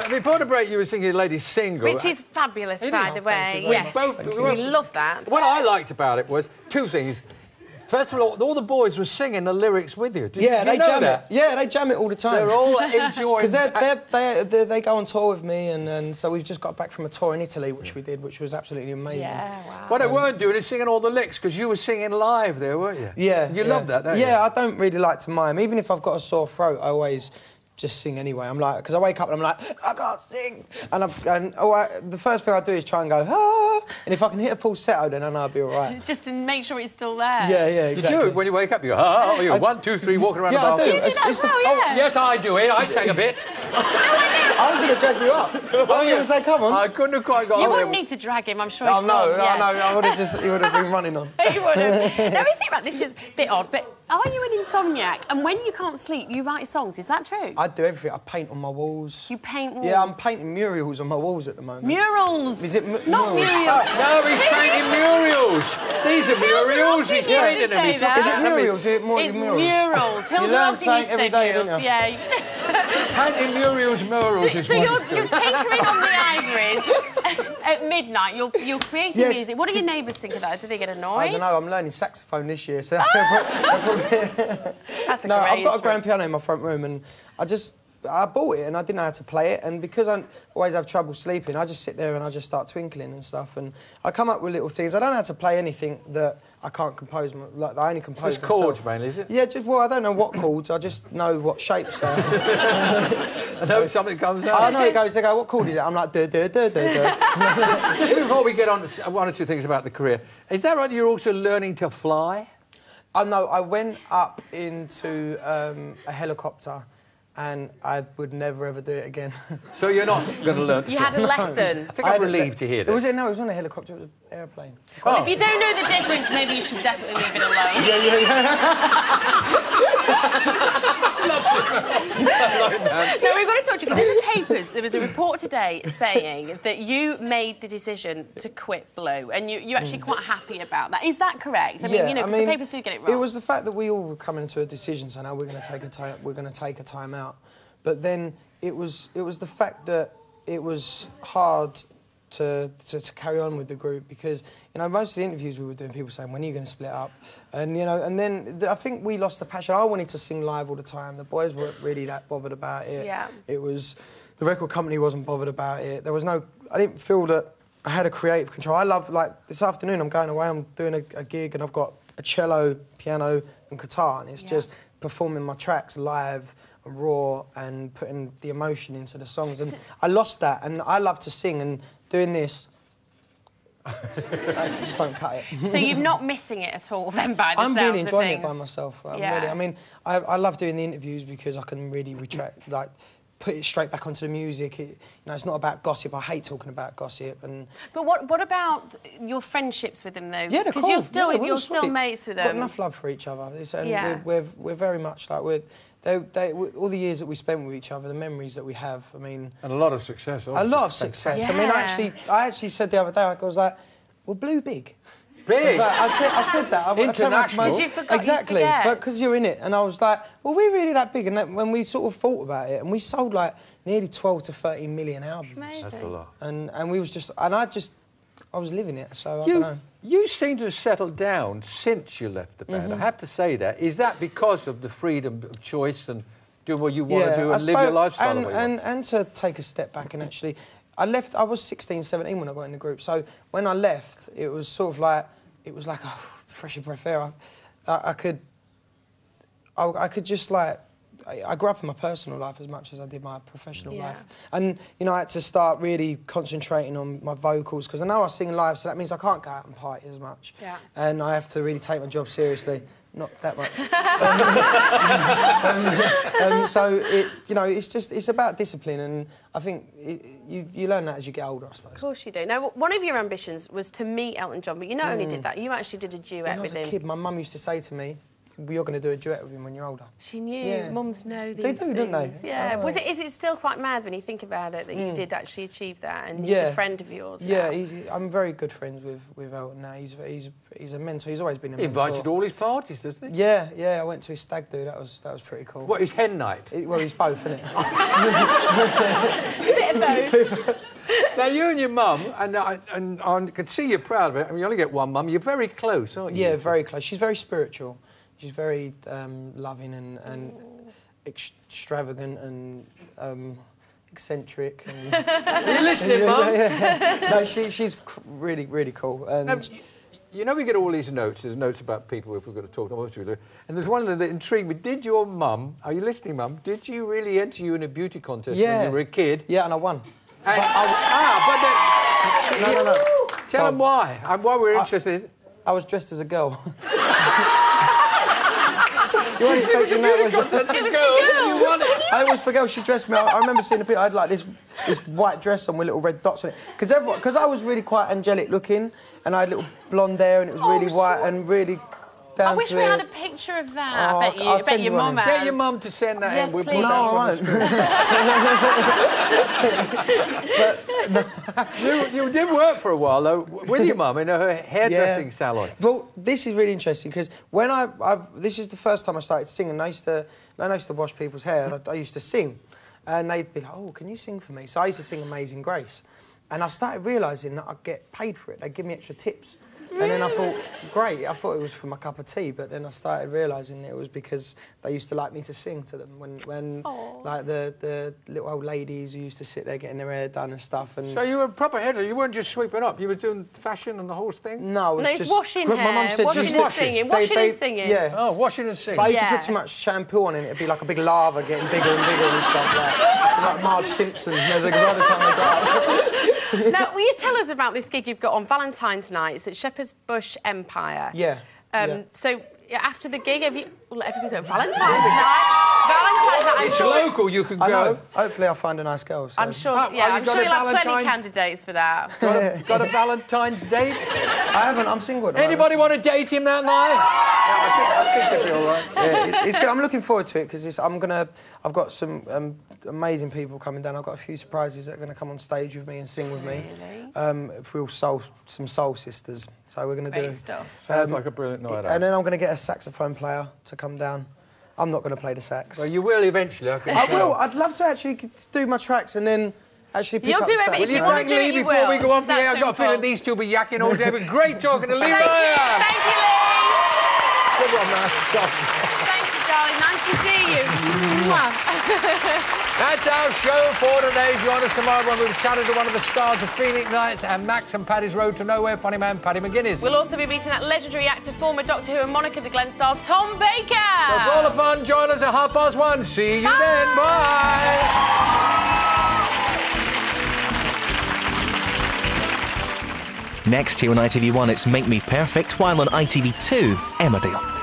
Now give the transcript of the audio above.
Before the break, you were singing Lady Single. Which is fabulous, by the way. Yes. We love that. What I liked about it was two things. First of all the boys were singing the lyrics with you. Did you know that? Yeah, they jam it all the time. They're all enjoying because they go on tour with me, and so we've just got back from a tour in Italy, which we did, which was absolutely amazing. Yeah, wow. What they weren't doing is singing all the licks, because you were singing live there, weren't you? Yeah. You love that, don't you? Yeah, I don't really like to mime. Even if I've got a sore throat, I always just sing anyway. I'm like, because I wake up and I'm like, I can't sing. And the first thing I do is try and go, ah. And if I can hit a falsetto, then I know I'll be all right. Just to make sure it's still there. Yeah, exactly. You do it when you wake up. You go, ah, you go, 1, 2, 3, walking around the bathroom. You do that as well, yeah. Yes, I do it. I sang a bit. I was going to drag you up. I was going to say, come on. I couldn't have quite got You on wouldn't there. need to drag him, I'm sure. Oh, no, I would have just, he would have been running on. He would have. Now, is it right? This is a bit odd, but are you an insomniac? And when you can't sleep, you write songs, is that true? I do everything. I paint on my walls. You paint walls? Yeah, I'm painting murals on my walls at the moment. Murals? Is it not murals? No, he's painting murals. These are murals. He's painting them. Is it murals? Is it more it's murals? Murals. You learn something every day, don't you? Yeah. Painting murals is So you're tinkering on the ivories at midnight. You're creating music. What do your neighbours think of that? Do they get annoyed? I don't know. I'm learning saxophone this year, so That's a no, great I've got a grand piano in my front room, and I bought it and I didn't know how to play it, and because I always have trouble sleeping, I just sit there and I just start twinkling and stuff, and I come up with little things. I don't know how to play anything that I can't compose, like I only compose myself. Chords mainly, is it? Yeah, well, I don't know what chords, I just know what shapes are. I know something comes out. I know it goes, they go, what chord is it? I'm like, duh, duh, duh, duh, duh. Just before we get on to one or two things about the career, is that right that you're also learning to fly? Oh, no, I went up into a helicopter, and I would never, ever do it again. So you're not going to learn to You fly? had a lesson. I think I'm relieved to hear this. It was on a helicopter, it was an aeroplane. Well, if you don't know the difference, maybe you should definitely leave it alone. No, we've got to talk to you, because in the papers there was a report today saying that you made the decision to quit Blue, and you're actually quite happy about that. Is that correct? I mean, you know, because the papers do get it wrong. It was the fact that we all were coming to a decision saying, "Oh, we're going to take a time out," but then it was the fact that it was hard to carry on with the group, because most of the interviews we were doing, people saying, when are you going to split up? And and then I think we lost the passion. I wanted to sing live all the time. The boys weren't really that bothered about it. Yeah. It was, the record company wasn't bothered about it. There was no, I didn't feel that I had a creative control. I love, like, this afternoon I'm going away, I'm doing a gig, and I've got a cello, piano and guitar, and it's just performing my tracks live and raw and putting the emotion into the songs. And I lost that, and I love to sing, and doing this, just don't cut it. So you're not missing it at all then, by the sounds of things? I'm really enjoying it by myself. Really, I mean, I love doing the interviews because I can really retract, like, put it straight back onto the music. It's not about gossip. I hate talking about gossip. But what about your friendships with them, though? Yeah, they're cool. Because you're still sweet. mates with them. We've got enough love for each other. We're very much like all the years that we spent with each other, the memories that we have. I mean, and a lot of success. A lot of success. Yeah. I mean, I actually said the other day, I was like, "Well, Blue big." Big. I said that. International. Because you forgot. Exactly, you forget. but because you're in it, and I was like, "Well, we're really that big." And then when we sort of thought about it, and we sold like nearly 12 to 13 million albums. Amazing. That's a lot. And we was just, I was living it. So I don't know. You seem to have settled down since you left the band. I have to say that. Is that because of the freedom of choice and do what you want to do and live your lifestyle? And to take a step back and actually, I was 16, 17 when I got in the group. So when I left, it was sort of like, a fresh breath air. I could just like, I grew up in my personal life as much as I did my professional life. And, I had to start really concentrating on my vocals, because I know I sing live, so that means I can't go out and party as much. Yeah. And I have to really take my job seriously. Not that much. So, it's about discipline, and I think you learn that as you get older, I suppose. Of course you do. Now, one of your ambitions was to meet Elton John, but you not only did that, you actually did a duet with him. When I was a kid, my mum used to say to me, you're going to do a duet with him when you're older. She knew. Yeah. Mums know these They do, things. don't they? Yeah. Oh. Is it still quite mad when you think about it that you did actually achieve that, and he's Yeah. a friend of yours Yeah, now? I'm very good friends with Elton now. He's a mentor. He's always been a He mentor. invited all his parties, doesn't he? Yeah, I went to his stag do. That was pretty cool. What, his hen night? Well, he's both, isn't it? A bit of both. Now, you and your mum, and I can see you're proud of it. I mean, you only get one mum. You're very close, aren't you? Yeah, very close. She's very spiritual. She's very loving and extravagant and eccentric. And Are you listening, Mum? Yeah. No, she's really, really cool. And you know, we get all these notes. There's notes about people if we've got to talk to them. And there's one that intrigued me. Did your mum, are you listening, Mum? Did you really enter you in a beauty contest when you were a kid? Yeah, and I won. And, No. Tell them why. Why we're interested. I was dressed as a girl. You weren't expecting that, was you? You won it. I was for girls. She dressed me. I remember seeing the picture. I had like this white dress on with little red dots on it. Because I was really quite angelic looking, and I had little blonde hair, and it was really white and really down to I wish we had a picture of that. Oh, I I'll bet your mum has. Get your mum to send that Yes, in. We'll please. put that No, on the screen. You did work for a while, though, with your mum in her hairdressing salon. Well, this is really interesting because when this is the first time I started singing. I used to wash people's hair. And I used to sing, and they'd be like, "Oh, can you sing for me?" So I used to sing Amazing Grace, and I started realising that I'd get paid for it. They'd give me extra tips. And then I thought, great, I thought it was for my cup of tea, but then I started realising it was because they used to like me to sing to them when like the little old ladies who used to sit there getting their hair done and stuff. And So you were a proper hairdresser, you weren't just sweeping up, you were doing fashion and the whole thing? No, it was it's just... washing My hair, mum said washing just and singing, washing and singing. Yeah. Oh, washing and singing. But I used to Yeah. put too much shampoo on it, it'd be like a big lava getting bigger and bigger and stuff like Marge Simpson, by the time I got up. Now, will you tell us about this gig you've got on Valentine's night? It's at Shepherd's Bush Empire. Yeah. So, after the gig, have you... Well, everybody's at Valentine's night. Valentine's night. It's local, you can I go. know. Hopefully I'll find a nice girl. So. I'm sure, Oh, yeah, well, I'm sure you'll have plenty Valentine's- candidates for that. Got a Valentine's date? I haven't, I'm single at the Anybody want to date him that night? Yeah, I think it'll be all right. Yeah, it's good. I'm looking forward to it because I've got some amazing people coming down. I've got a few surprises that are going to come on stage with me and sing with me. Really? Some soul sisters. So we're going to do... Great stuff. Sounds like a brilliant night out. And then I'm going to get a saxophone player to come down. I'm not going to play the sax. Well, you will eventually, I can I tell. will. I'd love to actually do my tracks and then actually pick You'll up do the sax. everything. Will you wanna thank do Lee it, you before will. we go off the It's air? that I've got a feeling simple. these two will be yakking all day, but great talking to Lee. Thank you, Ryan. Lee. Good one, man. Thank you, darling. Nice to see you. Mwah. That's our show for today. Join us tomorrow when we've chatted to one of the stars of Phoenix Nights and Max and Paddy's Road to Nowhere, funny man Paddy McGuinness. We'll also be meeting that legendary actor, former Doctor Who and Monica the Glen star, Tom Baker. So for all the fun, join us at 1:30. See you then. Bye. Next here on ITV1, it's Make Me Perfect, while on ITV2, Emmerdale.